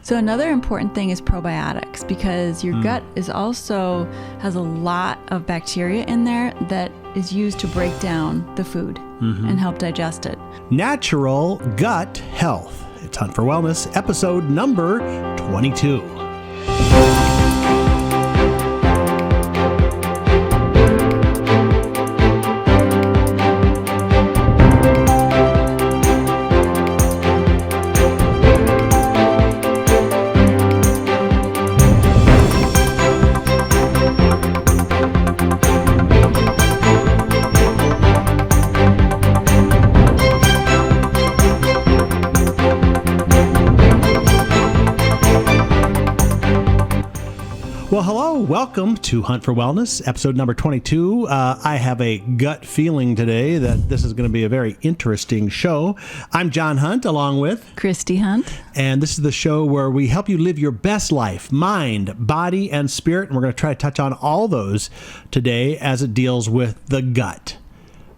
So another important thing is probiotics, because your gut is also has a lot of bacteria in there that is used to break down the food and help digest it. Natural gut health. It's Hunt for Wellness, episode number 22. Well, hello. Welcome to Hunt for Wellness, episode number 22. I have a gut feeling today that this is going to be a very interesting show. I'm John Hunt, along with Kristi Hunt. And this is the show where we help you live your best life, mind, body, and spirit. And we're going to try to touch on all those today as it deals with the gut.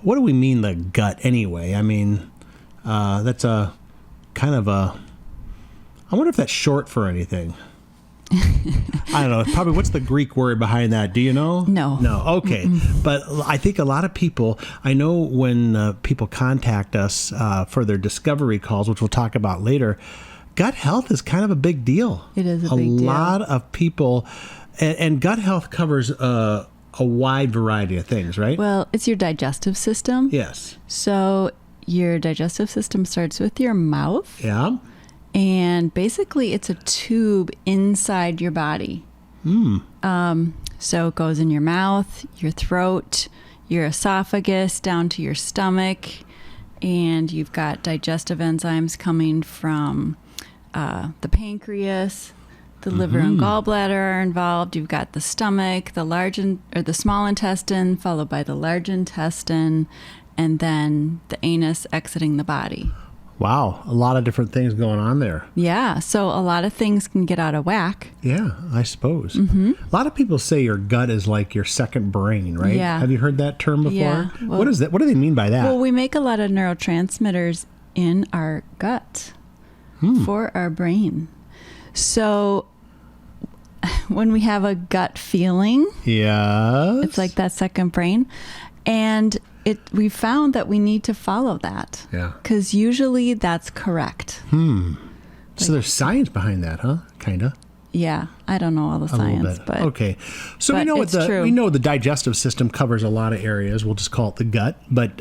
What do we mean, the gut, anyway? I mean, that's a kind of a... I wonder if that's short for anything. I don't know. Probably, what's the Greek word behind that? Do you know? No. Okay. But I think a lot of people, I know when people contact us for their discovery calls, which we'll talk about later, gut health is kind of a big deal. It is a big deal. A lot of people, and gut health covers a wide variety of things, right? Well, it's your digestive system. Yes. So your digestive system starts with your mouth. Yeah. And basically, it's a tube inside your body. So it goes in your mouth, your throat, your esophagus, down to your stomach. And you've got digestive enzymes coming from the pancreas. The liver and gallbladder are involved. You've got the stomach, the small intestine, followed by the large intestine, and then the anus exiting the body. Wow, a lot of different things going on there. Yeah, so a lot of things can get out of whack. Yeah, I suppose. A lot of people say your gut is like your second brain, right? Yeah. Have you heard that term before? Yeah. Well, what is that? What do they mean by that? Well, we make a lot of neurotransmitters in our gut for our brain. So when we have a gut feeling, yes, it's like that second brain. And we found that we need to follow that. Yeah. Because usually that's correct. So there's science behind that, huh? Kinda. Yeah. I don't know all the science, but okay. So but we know true. we know the digestive system covers a lot of areas. We'll just call it the gut. But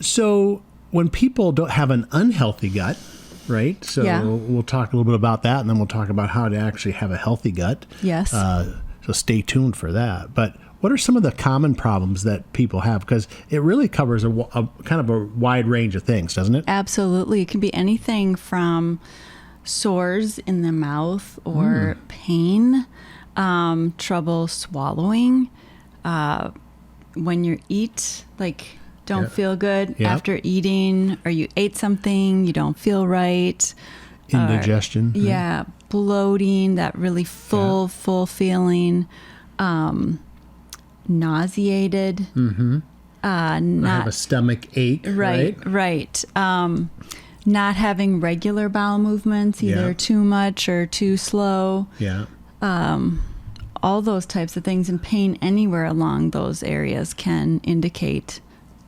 so when people don't have an unhealthy gut, right? So we'll talk a little bit about that, and then we'll talk about how to actually have a healthy gut. Yes. So stay tuned for that. But what are some of the common problems that people have? Because it really covers a kind of a wide range of things, doesn't it? Absolutely. It can be anything from sores in the mouth or pain, trouble swallowing, when you eat, don't feel good after eating, or you ate something, you don't feel right. Indigestion. Yeah, bloating, that really full feeling. Nauseated, have a stomach ache, right. Not having regular bowel movements, either too much or too slow. Yeah. All those types of things, and pain anywhere along those areas can indicate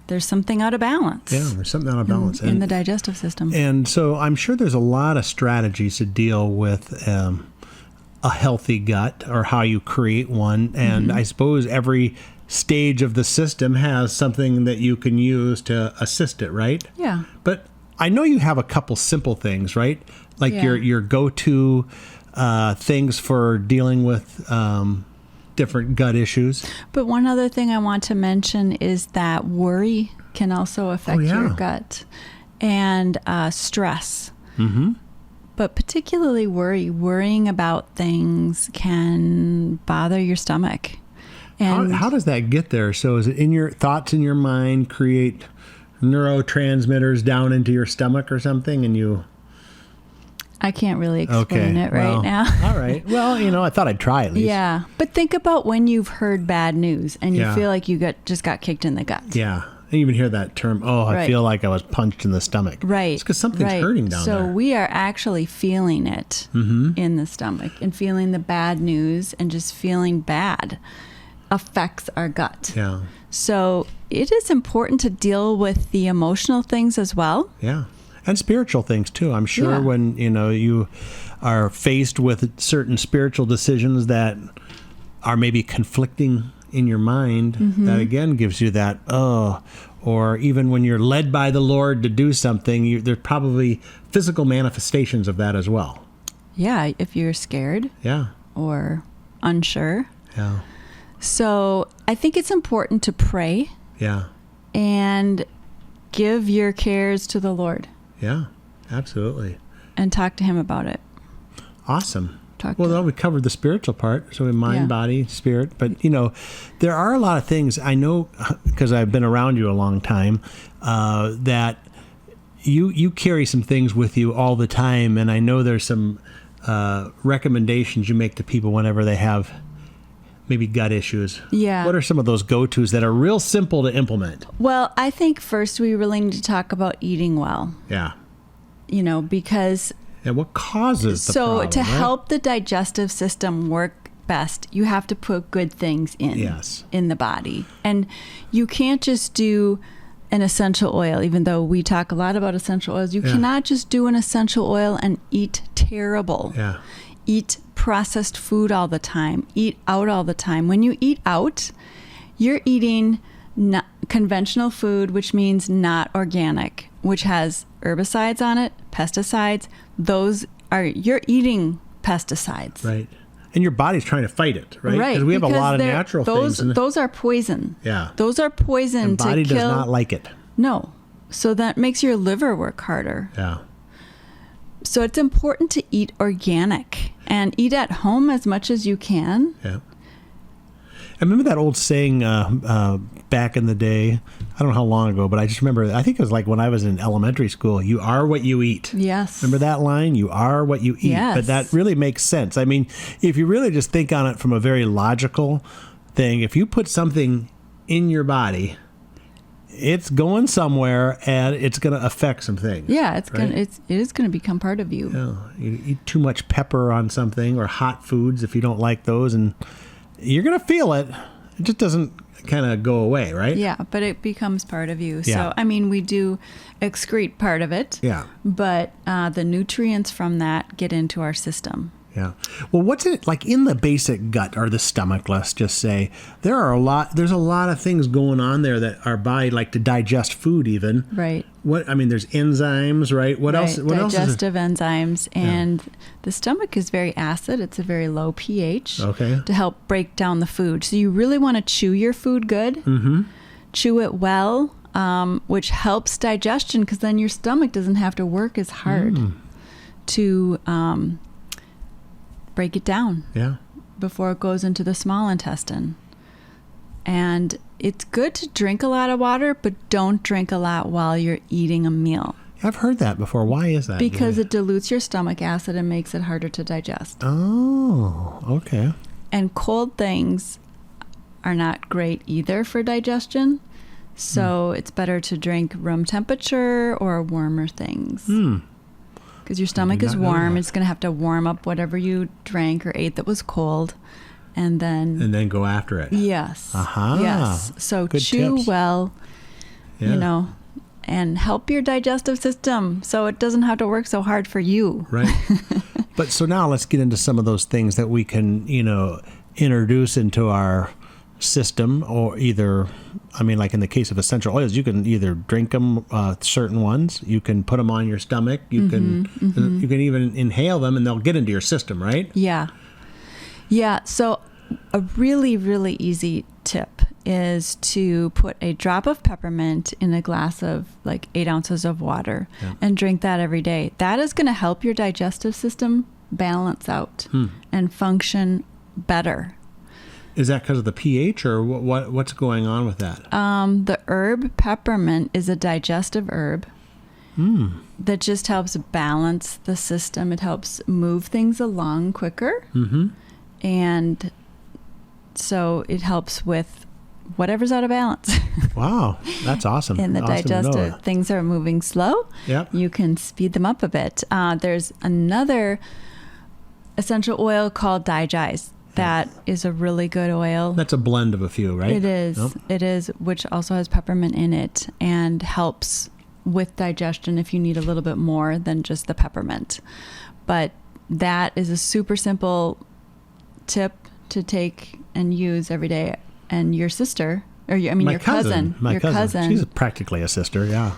there's something out of balance. Yeah, there's something out of balance in the digestive system. And so I'm sure there's a lot of strategies to deal with a healthy gut, or how you create one. And I suppose every stage of the system has something that you can use to assist it, right? Yeah. But I know you have a couple simple things, right? Like your go-to things for dealing with different gut issues. But one other thing I want to mention is that worry can also affect your gut, and stress. But particularly worrying about things can bother your stomach. And how does that get there? So is it in your thoughts in your mind create neurotransmitters down into your stomach or something, and you... I can't really explain it right now. All right. Well, I thought I'd try at least. Yeah. But think about when you've heard bad news and you feel like you just got kicked in the gut. Yeah. I even hear that term, I Right. feel like I was punched in the stomach. Right. It's because something's right. hurting down there. So we are actually feeling it in the stomach, and feeling the bad news, and just feeling bad affects our gut. Yeah. So it is important to deal with the emotional things as well. Yeah. And spiritual things too. I'm sure Yeah. when, you are faced with certain spiritual decisions that are maybe conflicting in your mind, that again gives you that, or even when you're led by the Lord to do something, there's probably physical manifestations of that as well. Yeah, if you're scared Yeah. or unsure. Yeah. So I think it's important to pray Yeah. and give your cares to the Lord Yeah. Absolutely. and talk to him about it. Awesome. Talk Well, to then we covered the spiritual part. So in mind, Yeah. body, spirit. But, there are a lot of things I know, because I've been around you a long time, that you carry some things with you all the time. And I know there's some recommendations you make to people whenever they have maybe gut issues. Yeah. What are some of those go-tos that are real simple to implement? Well, I think first we really need to talk about eating well, Yeah. because And what causes the so problem, to right? help the digestive system work best, you have to put good things Yes. in the body. And you can't just do an essential oil, even though we talk a lot about essential oils. You Yeah. cannot just do an essential oil and eat terrible. Yeah. Eat processed food all the time. Eat out all the time. When you eat out, you're eating not conventional food, which means not organic, which has herbicides on it, pesticides. You're eating pesticides. Right. And your body's trying to fight it, right? Right. Because we have a lot of they're- natural those, things. Those are poison. Yeah. Those are poison And body to kill. does not like it. No. So that makes your liver work harder. Yeah. So it's important to eat organic and eat at home as much as you can. Yeah. I remember that old saying back in the day. I don't know how long ago, but I just remember, I think it was like when I was in elementary school, you are what you eat. Yes. Remember that line? You are what you eat. Yes. But that really makes sense. I mean, if you really just think on it from a very logical thing, if you put something in your body, it's going somewhere and it's going to affect some things. Yeah, it is gonna become part of you. Yeah. You eat too much pepper on something or hot foods if you don't like those, and you're going to feel it. It just doesn't kind of go away, right? Yeah, but it becomes part of you. Yeah. So, I mean, we do excrete part of it. Yeah. But the nutrients from that get into our system. Yeah. Well, what's it like in the basic gut or the stomach? Let's just say there's a lot of things going on there that our body like to digest food even. Right. There's enzymes, right? What else? What else is it? Digestive enzymes. And the stomach is very acid. It's a very low pH. Okay. To help break down the food. So you really want to chew your food good. Mm-hmm. Chew it well, which helps digestion, because then your stomach doesn't have to work as hard to break it down Yeah. before it goes into the small intestine. And it's good to drink a lot of water, but don't drink a lot while you're eating a meal, I've heard that before. Why is that? because Julia? it dilutes your stomach acid and makes it harder to digest. Oh, okay. And cold things are not great either for digestion. So it's better to drink room temperature or warmer things. Because your stomach is not know warm. that. It's going to have to warm up whatever you drank or ate that was cold. And then go after it. yes. Aha. Yes. So Good chew tips. well, Yeah. and help your digestive system so it doesn't have to work so hard for you. Right. But so now let's get into some of those things that we can, introduce into our system, or either, like in the case of essential oils, you can either drink them, certain ones, you can put them on your stomach, you can even inhale them and they'll get into your system, right? Yeah. Yeah. So a really, really easy tip is to put a drop of peppermint in a glass of like 8 ounces of water and drink that every day. That is going to help your digestive system balance out and function better. Is that because of the pH, or what's going on with that? The herb peppermint is a digestive herb that just helps balance the system. It helps move things along quicker. And so it helps with whatever's out of balance. Wow, that's awesome. And the awesome digestive things are moving slow. Yep. You can speed them up a bit. There's another essential oil called Digize. That is a really good oil. That's a blend of a few, right? It is. Nope. It is, which also has peppermint in it and helps with digestion if you need a little bit more than just the peppermint. But that is a super simple tip to take and use every day. And your sister, your cousin, she's practically a sister, yeah,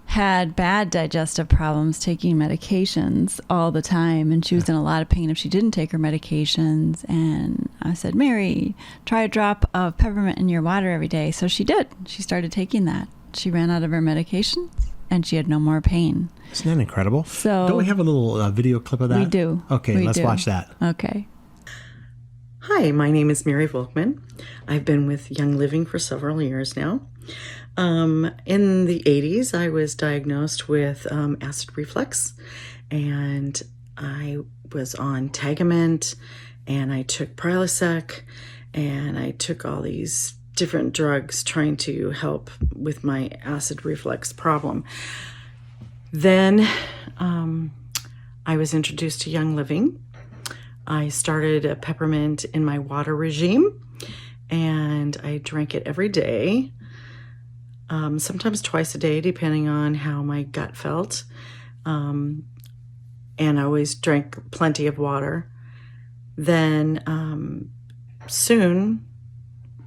had bad digestive problems taking medications all the time, and she was in a lot of pain if she didn't take her medications. And I said, Mary, try a drop of peppermint in your water every day. So she did. She started taking that. She ran out of her medications and she had no more pain. Isn't that incredible? So don't we have a little video clip of that? We do. Okay, let's watch that. Okay. Hi, my name is Mary Volkman. I've been with Young Living for several years now. In the 80s, I was diagnosed with acid reflux, and I was on Peppermint, and I took Prilosec, and I took all these different drugs trying to help with my acid reflux problem. Then I was introduced to Young Living. I started a peppermint in my water regime, and I drank it every day. Sometimes twice a day, depending on how my gut felt. And I always drank plenty of water. Then soon,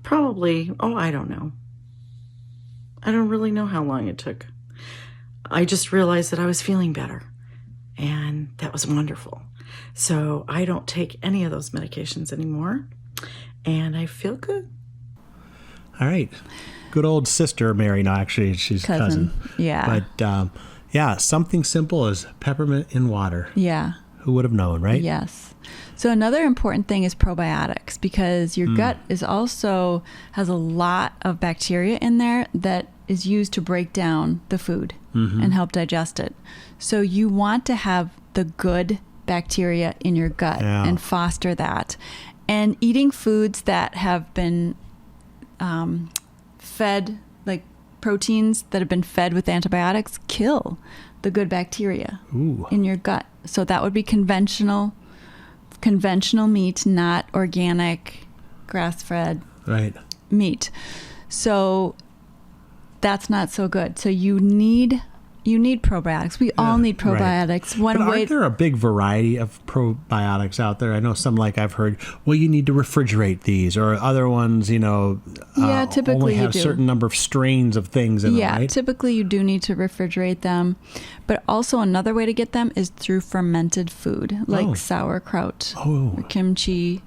probably, I don't know. I don't really know how long it took. I just realized that I was feeling better, and that was wonderful. So I don't take any of those medications anymore, and I feel good. All right. Good old sister, Mary. No, actually, she's cousin. Yeah. But something simple as peppermint in water. Yeah. Who would have known, right? Yes. So another important thing is probiotics, because your gut has a lot of bacteria in there that is used to break down the food and help digest it. So you want to have the good bacteria in your gut and foster that. And eating foods that have been fed, like proteins that have been fed with antibiotics, kill the good bacteria in your gut. So that would be conventional meat, not organic, grass-fed meat. So that's not so good. So you need probiotics. We all need probiotics. Right. Aren't there a big variety of probiotics out there? I know some, like I've heard, well, you need to refrigerate these, or other ones, typically only have you do. a certain number of strains of things in them, right? Yeah, typically you do need to refrigerate them. But also another way to get them is through fermented food, like sauerkraut, or kimchi,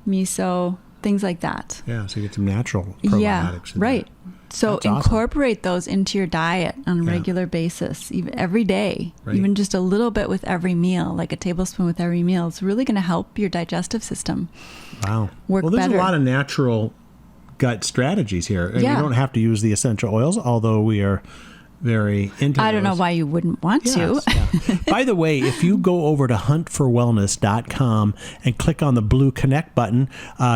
miso, things like that. Yeah, so you get some natural probiotics. Right. So incorporate those into your diet on a regular basis, even every day, even just a little bit with every meal, like a tablespoon with every meal. It's really going to help your digestive system work better. There's a lot of natural gut strategies here. And you don't have to use the essential oils, although we are very into I don't know why you wouldn't want to. Yeah. By the way, if you go over to Hunt4Wellness.com and click on the blue connect button,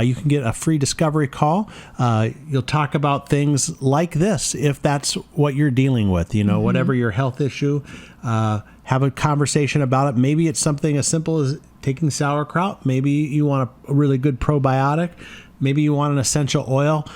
you can get a free discovery call. You'll talk about things like this, if that's what you're dealing with, whatever your health issue, have a conversation about it. Maybe it's something as simple as taking sauerkraut. Maybe you want a really good probiotic. Maybe you want an essential oil.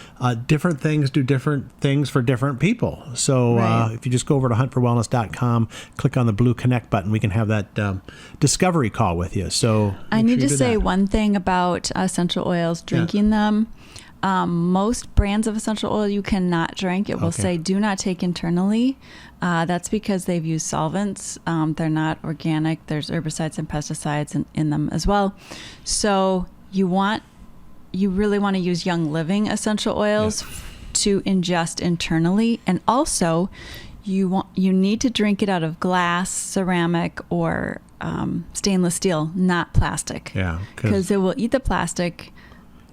Different things do different things for different people. So if you just go over to Hunt4Wellness.com, click on the blue connect button, we can have that discovery call with you. So I need to say one thing about essential oils, drinking them. Most brands of essential oil you cannot drink. It will say do not take internally. That's because they've used solvents. They're not organic. There's herbicides and pesticides in them as well. So you really want to use Young Living essential oils to ingest internally. And also you need to drink it out of glass, ceramic, or stainless steel, not plastic. Yeah. Because it will eat the plastic.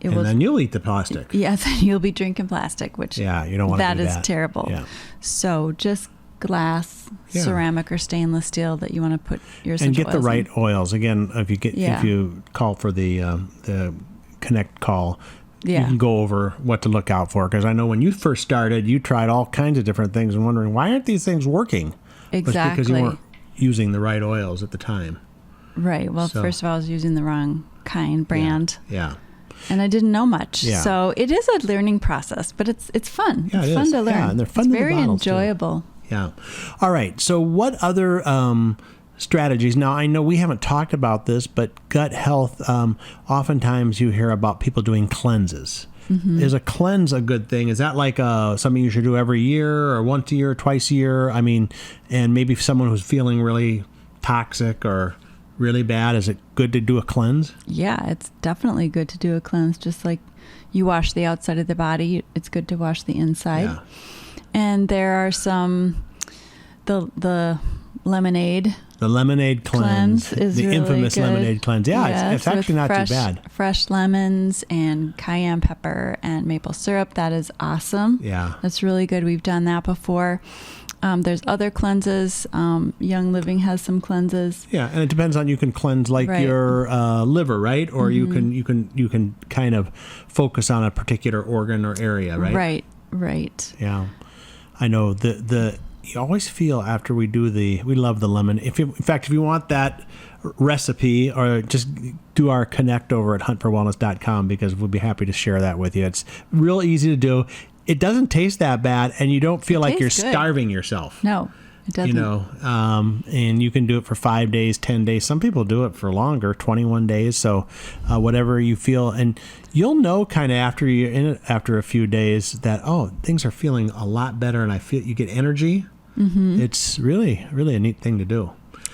Then you'll eat the plastic. Yes, and you'll be drinking plastic, which you don't want to do that. That is terrible. Yeah. So just glass, ceramic, or stainless steel that you want to put your essential oils in. And get the right in. oils. Again, if you call for the Connect call, Yeah. you can go over what to look out for. Because I know when you first started, you tried all kinds of different things and wondering, why aren't these things working? Exactly. Because you weren't using the right oils at the time. Right. Well, first of all, I was using the wrong brand. Yeah. And I didn't know much. Yeah. So it is a learning process, but it's fun. Yeah, it's fun to learn. Yeah, and they're fun it's to the very bottles, too. enjoyable. Yeah. All right. So what other strategies? Now, I know we haven't talked about this, but gut health, oftentimes you hear about people doing cleanses. Mm-hmm. Is a cleanse a good thing? Is that like something you should do every year or once a year, twice a year? I mean, and maybe if someone who's feeling really toxic or really bad, is it good to do a cleanse? Yeah, it's definitely good to do a cleanse. Just like you wash the outside of the body, it's good to wash the inside. Yeah. And there are some, the lemonade. The lemonade cleanse is the really infamous good. lemonade cleanse. Yeah, Yes, it's actually not too bad. Fresh lemons and cayenne pepper and maple syrup. That is awesome. Yeah. That's really good. We've done that before. There's other cleanses. Young Living has some cleanses. Yeah, and it depends on, you can cleanse like your liver, right? Or Mm-hmm. you can kind of focus on a particular organ or area, right? Right. Yeah. I know you always feel after we love the lemon. In fact, if you want that recipe, or just do our connect over at Hunt4Wellness.com, because we'll be happy to share that with you. It's real easy to do. It doesn't taste that bad, and you don't feel like you're starving yourself. No, it doesn't. You know, and you can do it for 5 days, 10 days. Some people do it for longer, 21 days. So whatever you feel, and you'll know kind of after you're in it, after a few days, that, things are feeling a lot better, and you get energy. Mm-hmm. It's really, really a neat thing to do.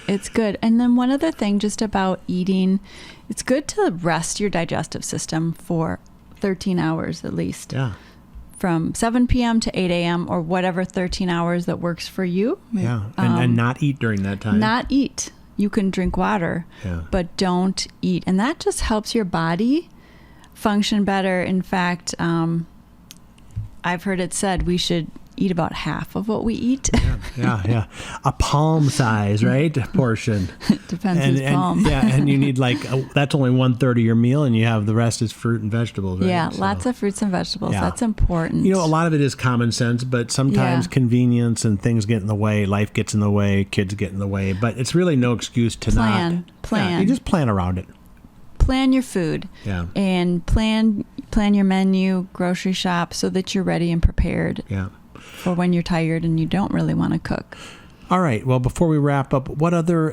It's good. And then one other thing just about eating, it's good to rest your digestive system for 13 hours at least. Yeah. From 7 p.m. to 8 a.m. or whatever 13 hours that works for you. Yeah, and not eat during that time. Not eat. You can drink water, but don't eat. And that just helps your body function better. In fact, I've heard it said we should eat about half of what we eat. Yeah. A palm size, right? Portion. Depends whose palm. And you need that's only 1/3 of your meal, and you have the rest is fruit and vegetables, right? Yeah, lots of fruits and vegetables. Yeah. That's important. You know, a lot of it is common sense, but sometimes convenience and things get in the way. Life gets in the way. Kids get in the way. But it's really no excuse to plan. Yeah, you just plan around it. Plan your food. Yeah. And plan your menu, grocery shop, so that you're ready and prepared. Yeah. For when you're tired and you don't really want to cook. All right. Well, before we wrap up, what other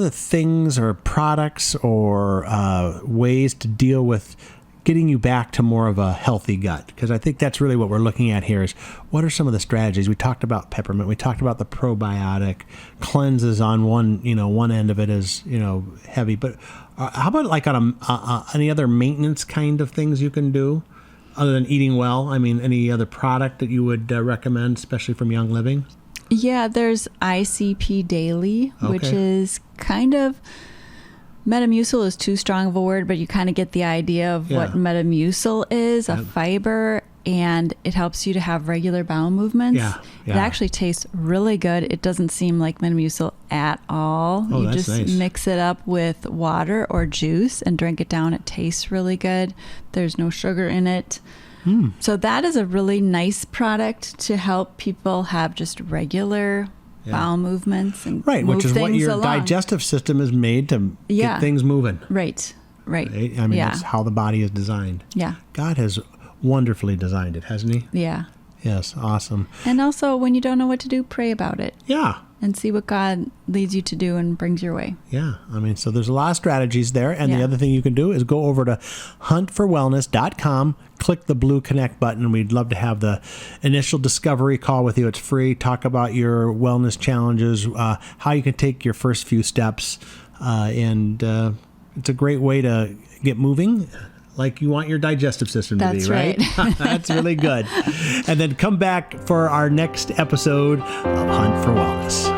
things or products or ways to deal with getting you back to more of a healthy gut? Because I think that's really what we're looking at here is, what are some of the strategies? We talked about peppermint. We talked about the probiotic cleanses on one end of it is, heavy. But how about like on any other maintenance kind of things you can do? Other than eating well, I mean, any other product that you would recommend, especially from Young Living? Yeah, there's ICP Daily, which is kind of, Metamucil is too strong of a word, but you kind of get the idea of what Metamucil is, a fiber, and it helps you to have regular bowel movements. Yeah. It actually tastes really good. It doesn't seem like Metamucil at all. You just mix it up with water or juice and drink it down. It tastes really good. There's no sugar in it. So that is a really nice product to help people have just regular bowel movements and which move is what things your along. Digestive system is made to get things moving. Right. I mean, it's how the body is designed. Yeah. God has wonderfully designed it, hasn't he? Yeah. Yes, awesome. And also, when you don't know what to do, pray about it. Yeah. And see what God leads you to do and brings your way. Yeah. I mean, so there's a lot of strategies there. And the other thing you can do is go over to Hunt4Wellness.com, click the blue connect button. We'd love to have the initial discovery call with you. It's free. Talk about your wellness challenges, how you can take your first few steps. And it's a great way to get moving, like you want your digestive system to be, right? That's really good. And then come back for our next episode of Hunt for Wellness.